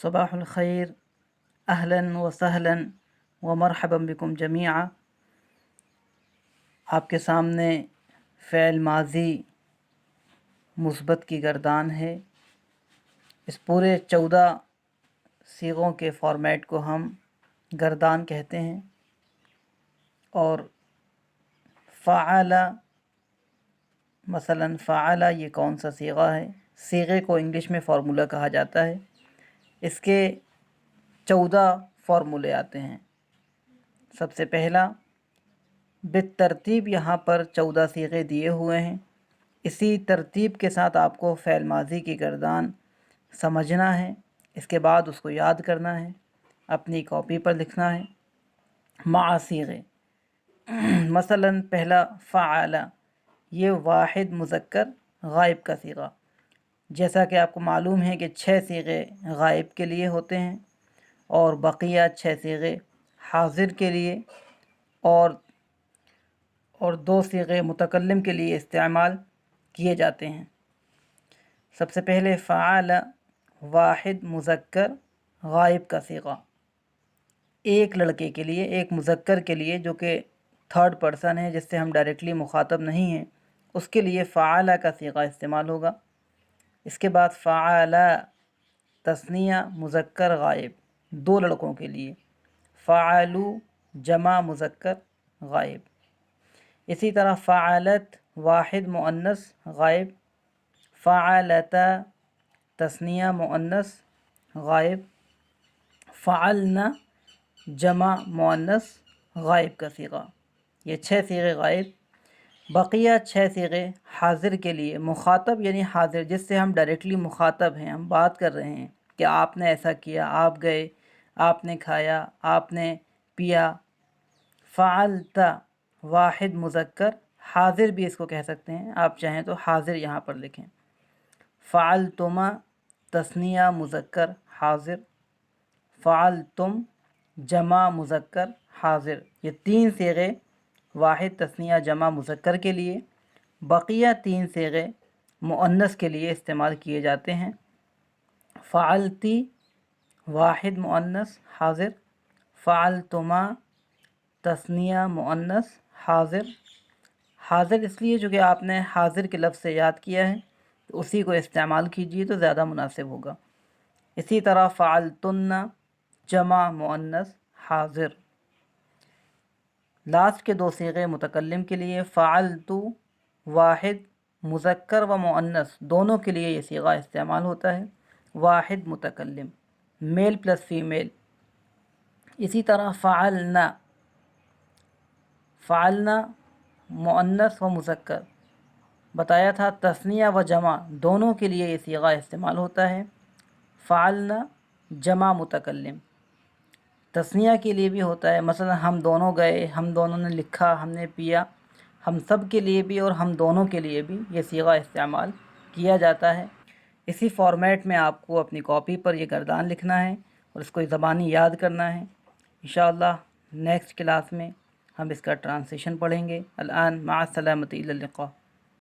صباح الخیر، اہلاً و سہلاً و مرحبا بکم جمیعا۔ آپ کے سامنے فعل ماضی مثبت کی گردان ہے۔ اس پورے 14 صیغوں کے فارمیٹ کو ہم گردان کہتے ہیں۔ اور فعل، مثلاً فعل یہ کون سا صیغہ ہے؟ صیغے کو انگلش میں فارمولہ کہا جاتا ہے۔ اس کے 14 فارمولے آتے ہیں۔ سب سے پہلا بالترتیب یہاں پر 14 صیغے دیے ہوئے ہیں۔ اسی ترتیب کے ساتھ آپ کو فعل ماضی کی گردان سمجھنا ہے، اس کے بعد اس کو یاد کرنا ہے، اپنی کاپی پر لکھنا ہے۔ مع صیغے، مثلاً پہلا فعل، یہ واحد مذکر غائب کا صیغہ۔ جیسا کہ آپ کو معلوم ہے کہ 6 صیغے غائب کے لیے ہوتے ہیں اور بقیہ 6 صیغے حاضر کے لیے اور 2 صیغے متکلم کے لیے استعمال کیے جاتے ہیں۔ سب سے پہلے فعل، واحد مذکر غائب کا صیغہ، ایک لڑکے کے لیے، ایک مذکر کے لیے جو کہ تھرڈ پرسن ہے، جس سے ہم ڈائریکٹلی مخاطب نہیں ہیں، اس کے لیے فعل کا صیغہ استعمال ہوگا۔ اس کے بعد فعل، تثنیہ مذکر غائب، 2 لڑکوں کے لیے، فعلوا جمع مذکر غائب۔ اسی طرح فعلت، واحد مؤنث غائب، فعلتا تثنیہ مؤنث غائب، فعلنا جمع مؤنث غائب کا صیغہ۔ یہ 6 صیغے غائب۔ بقیہ 6 صیغے حاضر کے لیے، مخاطب یعنی حاضر، جس سے ہم ڈائریکٹلی مخاطب ہیں، ہم بات کر رہے ہیں کہ آپ نے ایسا کیا، آپ گئے، آپ نے کھایا، آپ نے پیا۔ فعلت، واحد مذکر حاضر بھی اس کو کہہ سکتے ہیں، آپ چاہیں تو حاضر یہاں پر لکھیں۔ فعلتما، تثنیہ مذکر حاضر، فعلتم جمع مذکر حاضر۔ یہ 3 صیغے واحد تثنیہ جمع مذکر کے لیے، بقیہ 3 صیغے مؤنث کے لیے استعمال کیے جاتے ہیں۔ فعلتی، واحد مؤنث حاضر، فعلتما تثنیہ مؤنث حاضر۔ حاضر اس لیے چونکہ آپ نے حاضر کے لفظ سے یاد کیا ہے، تو اسی کو استعمال کیجیے تو زیادہ مناسب ہوگا۔ اسی طرح فعلتن جمع مؤنث حاضر۔ لاسٹ کے 2 صیغے متکلم کے لیے، فعلتو، واحد مذکر و مؤنث دونوں کے لیے یہ صیغہ استعمال ہوتا ہے، واحد متکلم، میل پلس فیمیل۔ اسی طرح فعلنا، فعلنا مؤنث و مذکر بتایا تھا، تثنیہ و جمع دونوں کے لیے یہ صیغہ استعمال ہوتا ہے، فعلنا جمع متکلم۔ تثنیہ کے لیے بھی ہوتا ہے، مثلا ہم دونوں گئے، ہم دونوں نے لکھا، ہم نے پیا، ہم سب کے لیے بھی اور ہم دونوں کے لیے بھی یہ صیغہ استعمال کیا جاتا ہے۔ اسی فارمیٹ میں آپ کو اپنی کاپی پر یہ گردان لکھنا ہے اور اس کو زبانی یاد کرنا ہے۔ انشاءاللہ نیکسٹ کلاس میں ہم اس کا ٹرانسلیشن پڑھیں گے۔ الآن مع السلامة، الی اللقاء۔